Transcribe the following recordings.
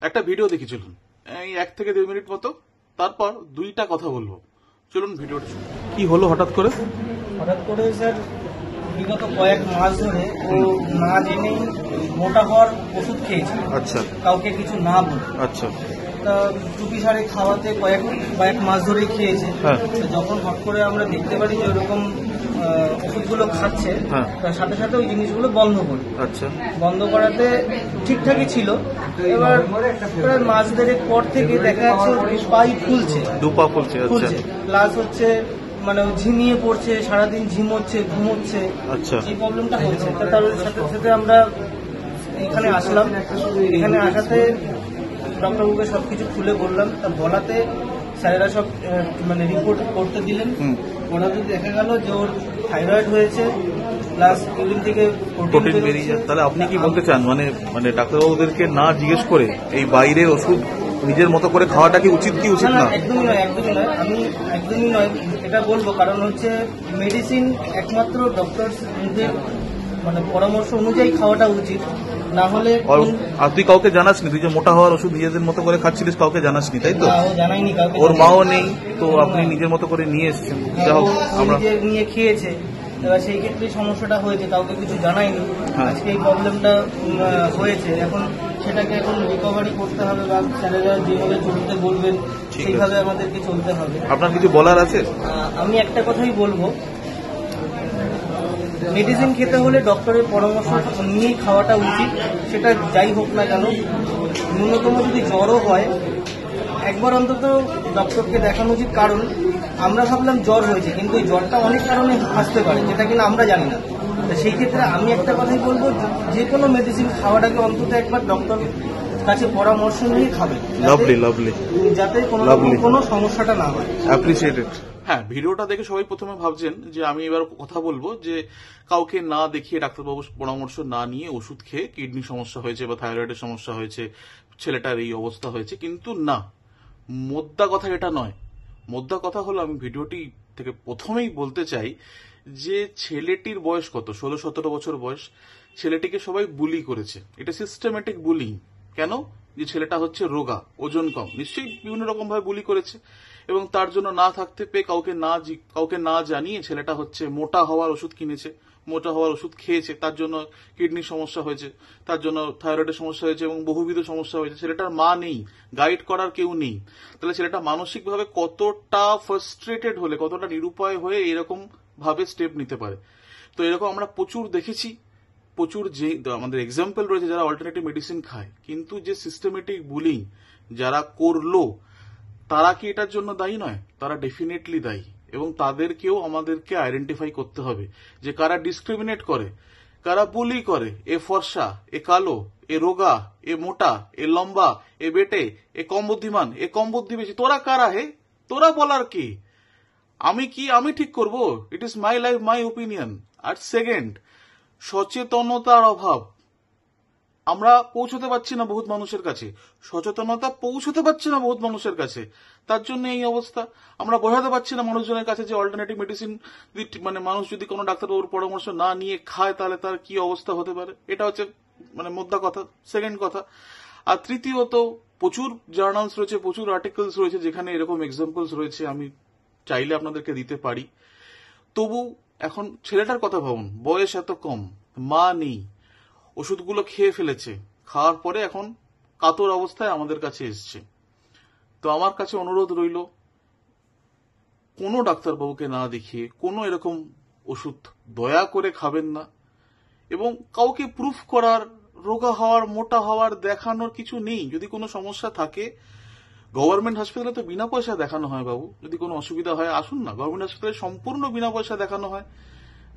একটা ভিডিও দেখেছিলাম, এই 1 থেকে 2 মিনিট মতো, তারপর 2টা কথা বলবো। চলুন ভিডিওটা শুনুন। কি হলো হঠাৎ করে? স্যার বিগত কয়েক মাস ধরে ও না জেনেই মোটা হওয়ার ওষুধ খেয়েছে। আচ্ছা কাউকে কিছু না বলে। আচ্ছা। তা টুপি সারে খাওয়াতে কয়েক মাস ধরেই খেয়েছে। হ্যাঁ। তো যখন হট করে আমরা দেখতে পারি যে ওরকম ওষুধগুলো খাচ্ছে, হ্যাঁ। তার সাথে সাথে ওই জিনিসগুলো বন্ধ করি। আচ্ছা। বন্ধ করাতে ঠিকঠাকই ছিল। এবার প্রায় মাস দেড়েক পর থেকে দেখা যাচ্ছে পাই ফুলছে, দুপা ফুলছে। আচ্ছা প্লাস হচ্ছে মানে ঝিমিয়ে পড়ছে, সারাদিন ঝিমোচ্ছে, ঘুমোচ্ছে। আচ্ছা। এই প্রবলেমটা হচ্ছে। তার সাথে সাথে আমরা এখানে আসলাম। এখানে আসাতে ডক্টরবাবুকে সবকিছু খুলে বললাম। তা বলাতে স্যারেরা সব মানে রিপোর্ট করতে দিলেন। ওনাদের দেখা গেল যে ওর থাইরয়েড হয়েছে, প্লাস ইউরিন থেকে প্রোটিন বেরিয়ে যায়। তাহলে আপনি কি বলতে চান, মানে ডাক্তারবাবুদেরকে না জিজ্ঞেস করে এই বাইরের ওষুধ নিজের মতো করে খাওয়াটা কি উচিত কি উচিত না? একদমই নয়। আমি একদমই নয় এটা বলবো, কারণ হচ্ছে মেডিসিন একমাত্র ডক্টরদের মানে পরামর্শ অনুযায়ী খাওয়াটা উচিত। না হলে আর তুই কাউকে জানাসনি? তুই যে মোটা হওয়ার ওষুধ নিজেদের মতো করে খাচ্ছিলিস, কাউকে জানাসনি তাই তো? জানাইনি কাউকে। ওর মাও নেই তো আপনি নিজের মতো করে নিয়ে এসেছেন। আমরা নিয়ে খেয়েছে, এবার সেই ক্ষেত্রে সমস্যাটা হয়েছে, কাউকে কিছু জানাইনি। আজকে এই প্রবলেমটা হয়েছে। এখন সেটাকে এখন রিকভারি করতে হবে, বা স্যারেরা যেভাবে চলতে বলবেন সেইভাবে আমাদেরকে চলতে হবে। আপনার কিছু বলার আছে? আমি একটা কথাই বলবো, মেডিসিন খেতে হলে ডক্টরের পরামর্শ নিয়েই খাওয়াটা উচিত। সেটা যাই হোক না কেন, ন্যূনতম যদি জ্বরও হয় একবার অন্তত ডক্টরকে দেখানো উচিত। কারণ আমরা ভাবলাম জ্বর হয়েছে, কিন্তু এই জ্বরটা অনেক কারণে আসতে পারে, যেটা কিনা আমরা জানি না। সেই ক্ষেত্রে আমি একটা কথাই বলবো, যে কোনো মেডিসিন খাওয়াটাকে অন্তত একবার ডক্টর কাছে পরামর্শ নিয়ে খাবেন, যাতে কোনো সমস্যাটা না হয়। অ্যাপ্রিসিয়েটেড। হ্যাঁ, ভিডিওটা দেখে সবাই প্রথমে ভাবছেন যে আমি এবার কথা বলবো যে কাউকে না দেখিয়ে ডাক্তারবাবুর পরামর্শ না নিয়ে ওষুধ খেয়ে কিডনি সমস্যা হয়েছে বা থাইরয়েডের সমস্যা হয়েছে, ছেলেটার এই অবস্থা হয়েছে। কিন্তু না, মোদ্দা কথা এটা নয়। মোদ্দা কথা হলো, আমি ভিডিওটি থেকে প্রথমেই বলতে চাই যে ছেলেটির বয়স কত, 16-17 বছর বয়স। ছেলেটিকে সবাই বুলি করেছে। এটা সিস্টেমেটিক বুলিং। কেন? যে ছেলেটা হচ্ছে রোগা, ওজন কম, নিশ্চয়ই বিভিন্ন রকম ভাবে বুলি করেছে। এবং তার জন্য না থাকতে পেয়ে কাউকে না জানিয়ে ছেলেটা হচ্ছে মোটা হওয়ার ওষুধ কিনেছে, মোটা হওয়ার ওষুধ খেয়েছে, তার জন্য কিডনির সমস্যা হয়েছে, তার জন্য থাইরয়েডের সমস্যা হয়েছে এবং বহুবিধ সমস্যা হয়েছে। ছেলেটার মা নেই, গাইড করার কেউ নেই। তাহলে ছেলেটা মানসিকভাবে কতটা ফ্রাস্ট্রেটেড হলে, কতটা নিরুপায় হয়ে এরকম ভাবে স্টেপ নিতে পারে। তো এরকম আমরা প্রচুর দেখেছি, প্রচুর যে আমাদের এক্সাম্পল রয়েছে যারা অল্টারনেটিভ মেডিসিন খায়। কিন্তু যে সিস্টেমেটিক বুলিং যারা করলো, তারা কি এটার জন্য দায়ী নয়? তারা ডেফিনেটলি দায়ী। এবং তাদেরকেও আমাদেরকে আইডেন্টিফাই করতে হবে যে কারা ডিসক্রিমিনেট করে, কারা বুলি করে। এ ফর্সা, এ কালো, এ রোগা, এ মোটা, এ লম্বা, এ বেটে, এ কম বুদ্ধিমান, এ কম বুদ্ধি বেশি। তোরা কারা হে? তোরা বলার কি? আমি ঠিক করব? It is my life, my opinion. আর সেকেন্ড, সচেতনতার অভাব। আমরা পৌঁছতে পারছি না বহুত মানুষের কাছে, সচেতনতা পৌঁছতে পারছি না বহুত মানুষের কাছে। তার জন্য এই অবস্থা। আমরা বোঝাতে পারছি না মানুষজনের কাছে যে অল্টারনেটিভ মেডিসিন মানে মানুষ যদি কোনো ডাক্তারবাবুর পরামর্শ না নিয়ে খায় তাহলে তার কি অবস্থা হতে পারে। এটা হচ্ছে মানে মোদ্দা কথা, সেকেন্ড কথা। আর তৃতীয়ত, প্রচুর জার্নালস রয়েছে, প্রচুর আর্টিকেলস রয়েছে যেখানে এরকম এক্সাম্পলস রয়েছে, আমি চাইলে আপনাদেরকে দিতে পারি। তবু এখন ছেলেটার কথা ভাবুন, বয়স এত কম, মা নেই, ওষুধগুলো খেয়ে ফেলেছে, খাওয়ার পরে এখন কাতর অবস্থায় আমাদের কাছে এসছে। তো আমার কাছে অনুরোধ রইল, কোনো ডাক্তারবাবুকে না দেখিয়ে কোনো এরকম ওষুধ দয়া করে খাবেন না। এবং কাউকে প্রুফ করার, রোগা হওয়ার, মোটা হওয়ার দেখানোর কিছু নেই। যদি কোনো সমস্যা থাকে, গভর্নমেন্ট হাসপাতালে তো বিনা পয়সা দেখানো হয় বাবু। যদি কোনো অসুবিধা হয় আসুন না, গভর্নমেন্ট হাসপাতালে সম্পূর্ণ বিনা পয়সা দেখানো হয়,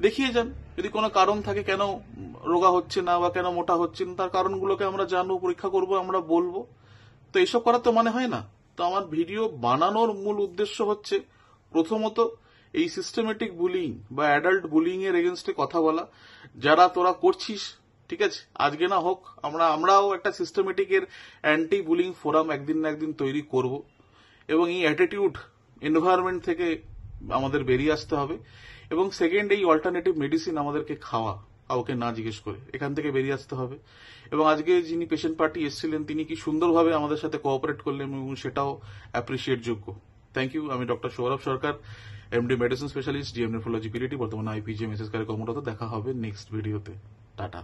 দেখিয়ে যান। যদি কোনো কারণ থাকে কেন রোগা হচ্ছে না বা কেন মোটা হচ্ছে না, তার কারণগুলোকে আমরা জানবো, পরীক্ষা করবো, আমরা বলবো। তো এইসব করার তো মানে হয় না। তো আমার ভিডিও বানানোর মূল উদ্দেশ্য হচ্ছে প্রথমত এই সিস্টেমেটিক বুলিং বা অ্যাডাল্ট বুলিং এর এগেনস্টে কথা বলা। যারা তোরা করছিস, ঠিক আছে, আজকে না হোক আমরাও একটা সিস্টেমেটিক এর অ্যান্টি বুলিং ফোরাম একদিন না একদিন তৈরি করব। এবং এই অ্যাটিটিউড এনভায়রনমেন্ট থেকে আমাদের বেরিয়ে আসতে হবে। এবং সেকেন্ড, এই অল্টারনেটিভ মেডিসিন আমাদেরকে খাওয়া, কাউকে না জিজ্ঞেস করে। এখান থেকে বেরিয়ে আসতে হবে। এবং আজকে যিনি পেশেন্ট পার্টি এসেছিলেন তিনি কি সুন্দরভাবে আমাদের সাথে কোঅপারেট করলেন এবং সেটাও অ্যাপ্রিসিয়েট যোগ্য। Thank you. আমি doctor Sourav Sarkar, MD medicine specialist, GM nephrology PDT, বর্তমানে আইপিজিএম এসএস কারে কর্মরত। দেখা হবে নেক্সট ভিডিওতে। টাটা।